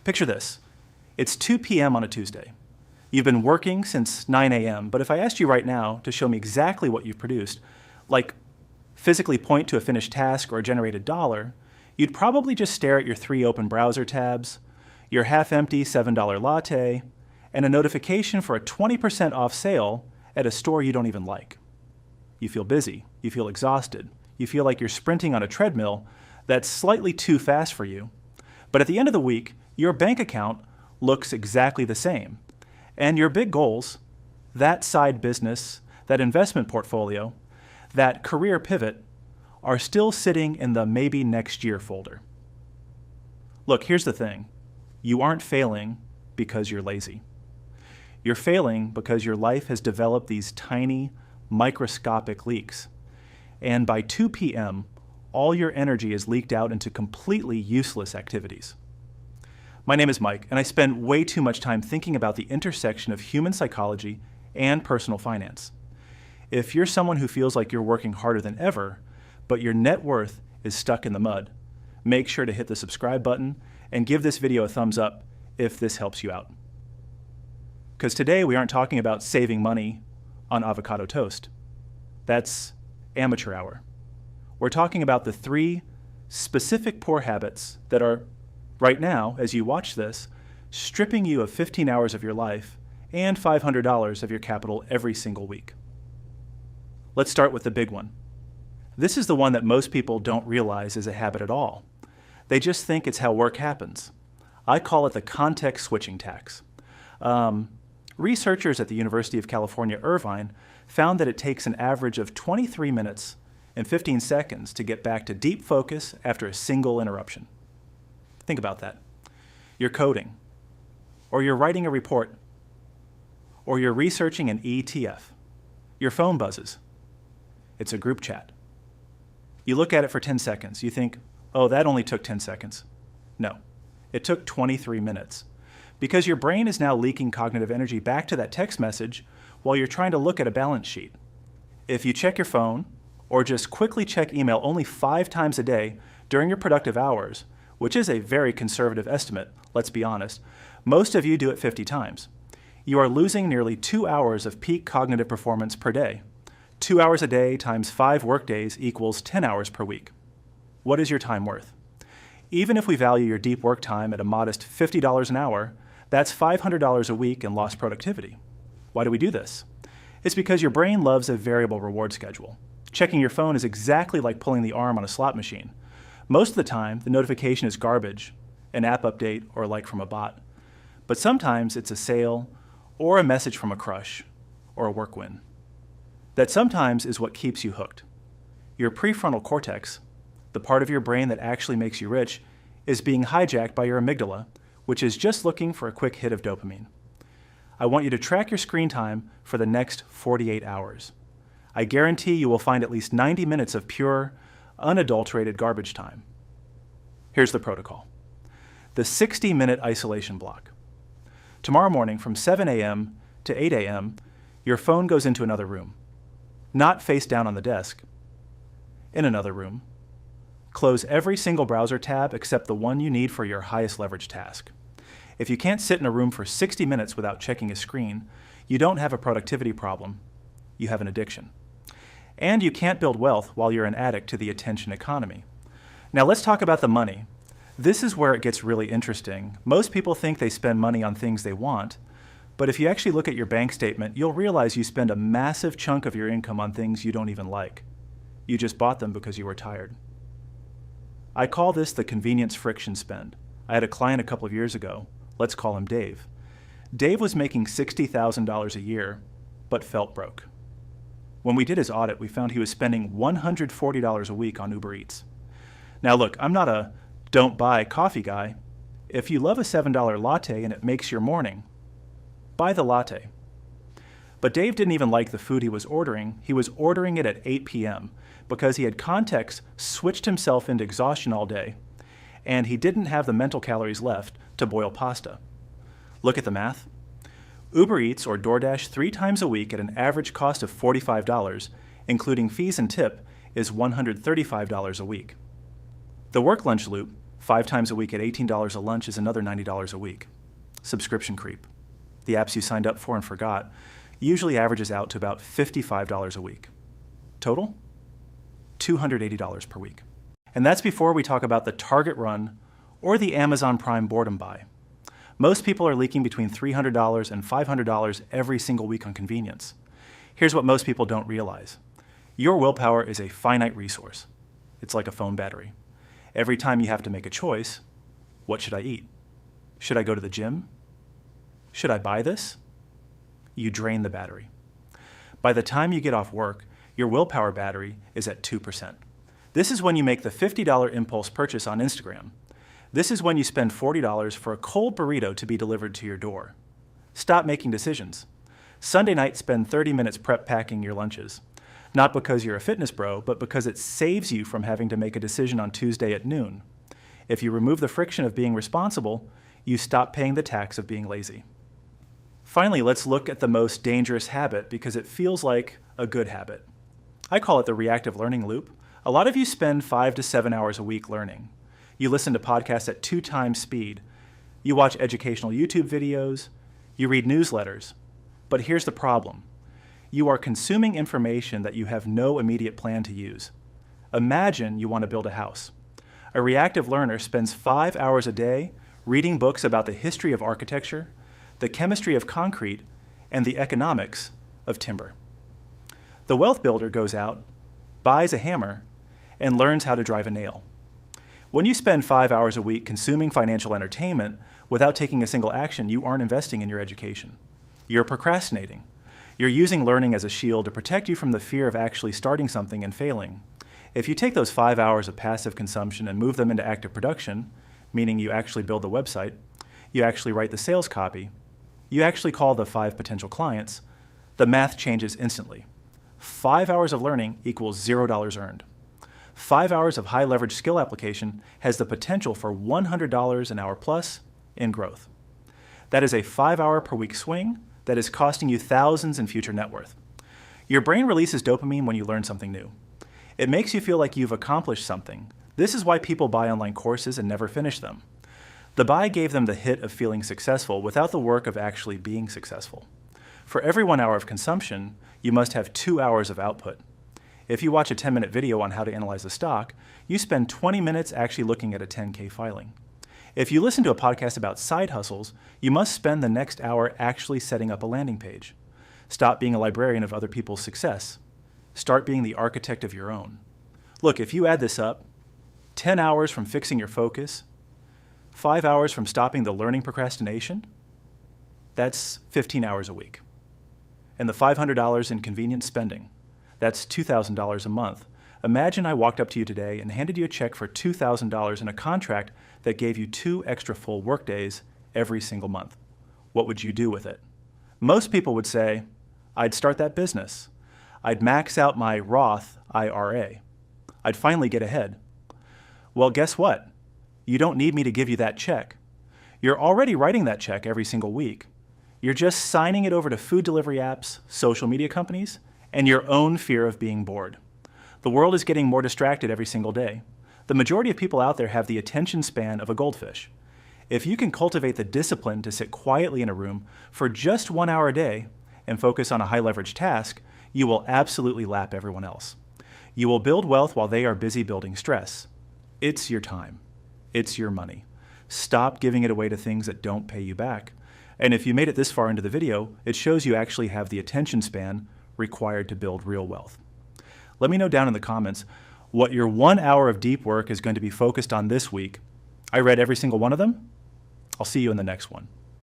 Picture this. It's 2 p.m. on a Tuesday. You've been working since 9 a.m., but if I asked you right now to show me exactly what you've produced, like physically point to a finished task or generate $1, you'd probably just stare at your 3 open browser tabs, your half-empty $7 latte, and a notification for a 20% off sale at a store you don't even like. You feel busy, you feel exhausted, you feel like you're sprinting on a treadmill that's slightly too fast for you. But at the end of the week, your bank account looks exactly the same. And your big goals, that side business, that investment portfolio, that career pivot, are still sitting in the maybe next year folder. Look, here's the thing. You aren't failing because you're lazy. You're failing because your life has developed these tiny, microscopic leaks. And by 2 p.m., all your energy is leaked out into completely useless activities. My name is Mike, and I spend way too much time thinking about the intersection of human psychology and personal finance. If you're someone who feels like you're working harder than ever, but your net worth is stuck in the mud, make sure to hit the subscribe button and give this video a thumbs up if this helps you out. Because today we aren't talking about saving money on avocado toast. That's amateur hour. We're talking about the 3 specific poor habits that are, right now, as you watch this, stripping you of 15 hours of your life and $500 of your capital every single week. Let's start with the big one. This is the one that most people don't realize is a habit at all. They just think it's how work happens. I call it the context switching tax. Researchers at the University of California, Irvine, found that it takes an average of 23 minutes and 15 seconds to get back to deep focus after a single interruption. Think about that. You're coding, or you're writing a report, or you're researching an ETF. Your phone buzzes. It's a group chat. You look at it for 10 seconds. You think, oh, that only took 10 seconds. No, it took 23 minutes. Because your brain is now leaking cognitive energy back to that text message while you're trying to look at a balance sheet. If you check your phone, or just quickly check email only 5 times a day during your productive hours, which is a very conservative estimate, let's be honest, most of you do it 50 times. You are losing nearly 2 hours of peak cognitive performance per day. 2 hours a day times 5 workdays equals 10 hours per week. What is your time worth? Even if we value your deep work time at a modest $50 an hour, that's $500 a week in lost productivity. Why do we do this? It's because your brain loves a variable reward schedule. Checking your phone is exactly like pulling the arm on a slot machine. Most of the time, the notification is garbage, an app update, or a like from a bot. But sometimes it's a sale, or a message from a crush, or a work win. That sometimes is what keeps you hooked. Your prefrontal cortex, the part of your brain that actually makes you rich, is being hijacked by your amygdala, which is just looking for a quick hit of dopamine. I want you to track your screen time for the next 48 hours. I guarantee you will find at least 90 minutes of pure, unadulterated garbage time. Here's the protocol. The 60-minute isolation block. Tomorrow morning from 7 a.m. to 8 a.m., your phone goes into another room. Not face down on the desk. In another room. Close every single browser tab except the one you need for your highest leverage task. If you can't sit in a room for 60 minutes without checking a screen, you don't have a productivity problem, you have an addiction. And you can't build wealth while you're an addict to the attention economy. Now let's talk about the money. This is where it gets really interesting. Most people think they spend money on things they want, but if you actually look at your bank statement, you'll realize you spend a massive chunk of your income on things you don't even like. You just bought them because you were tired. I call this the convenience friction spend. I had a client a couple of years ago. Let's call him Dave. Dave was making $60,000 a year, but felt broke. When we did his audit, we found he was spending $140 a week on Uber Eats. Now look, I'm not a don't buy coffee guy. If you love a $7 latte and it makes your morning, buy the latte. But Dave didn't even like the food he was ordering. He was ordering it at 8 p.m. because he had context switched himself into exhaustion all day, and he didn't have the mental calories left to boil pasta. Look at the math. Uber Eats or DoorDash 3 times a week at an average cost of $45, including fees and tip, is $135 a week. The work lunch loop, 5 times a week at $18 a lunch is another $90 a week. Subscription creep. The apps you signed up for and forgot usually averages out to about $55 a week. Total? $280 per week. And that's before we talk about the Target run or the Amazon Prime boredom buy. Most people are leaking between $300 and $500 every single week on convenience. Here's what most people don't realize. Your willpower is a finite resource. It's like a phone battery. Every time you have to make a choice, what should I eat? Should I go to the gym? Should I buy this? You drain the battery. By the time you get off work, your willpower battery is at 2%. This is when you make the $50 impulse purchase on Instagram. This is when you spend $40 for a cold burrito to be delivered to your door. Stop making decisions. Sunday night, spend 30 minutes prep packing your lunches. Not because you're a fitness bro, but because it saves you from having to make a decision on Tuesday at noon. If you remove the friction of being responsible, you stop paying the tax of being lazy. Finally, let's look at the most dangerous habit because it feels like a good habit. I call it the reactive learning loop. A lot of you spend 5 to 7 hours a week learning. You listen to podcasts at 2 times speed. You watch educational YouTube videos. You read newsletters. But here's the problem. You are consuming information that you have no immediate plan to use. Imagine you want to build a house. A reactive learner spends 5 hours a day reading books about the history of architecture, the chemistry of concrete, and the economics of timber. The wealth builder goes out, buys a hammer, and learns how to drive a nail. When you spend 5 hours a week consuming financial entertainment without taking a single action, you aren't investing in your education. You're procrastinating. You're using learning as a shield to protect you from the fear of actually starting something and failing. If you take those 5 hours of passive consumption and move them into active production, meaning you actually build the website, you actually write the sales copy, you actually call the 5 potential clients, the math changes instantly. 5 hours of learning equals $0 earned. 5 hours of high leverage skill application has the potential for $100 an hour plus in growth. That is a 5 hour per week swing that is costing you thousands in future net worth. Your brain releases dopamine when you learn something new. It makes you feel like you've accomplished something. This is why people buy online courses and never finish them. The buy gave them the hit of feeling successful without the work of actually being successful. For every 1 hour of consumption, you must have 2 hours of output. If you watch a 10-minute video on how to analyze a stock, you spend 20 minutes actually looking at a 10K filing. If you listen to a podcast about side hustles, you must spend the next hour actually setting up a landing page. Stop being a librarian of other people's success. Start being the architect of your own. Look, if you add this up, 10 hours from fixing your focus, 5 hours from stopping the learning procrastination, that's 15 hours a week. And the $500 in convenient spending, that's $2,000 a month. Imagine I walked up to you today and handed you a check for $2,000 in a contract that gave you 2 extra full workdays every single month. What would you do with it? Most people would say, I'd start that business. I'd max out my Roth IRA. I'd finally get ahead. Well, guess what? You don't need me to give you that check. You're already writing that check every single week. You're just signing it over to food delivery apps, social media companies, and your own fear of being bored. The world is getting more distracted every single day. The majority of people out there have the attention span of a goldfish. If you can cultivate the discipline to sit quietly in a room for just 1 hour a day and focus on a high leverage task, you will absolutely lap everyone else. You will build wealth while they are busy building stress. It's your time. It's your money. Stop giving it away to things that don't pay you back. And if you made it this far into the video, it shows you actually have the attention span required to build real wealth. Let me know down in the comments what your 1 hour of deep work is going to be focused on this week. I read every single one of them. I'll see you in the next one.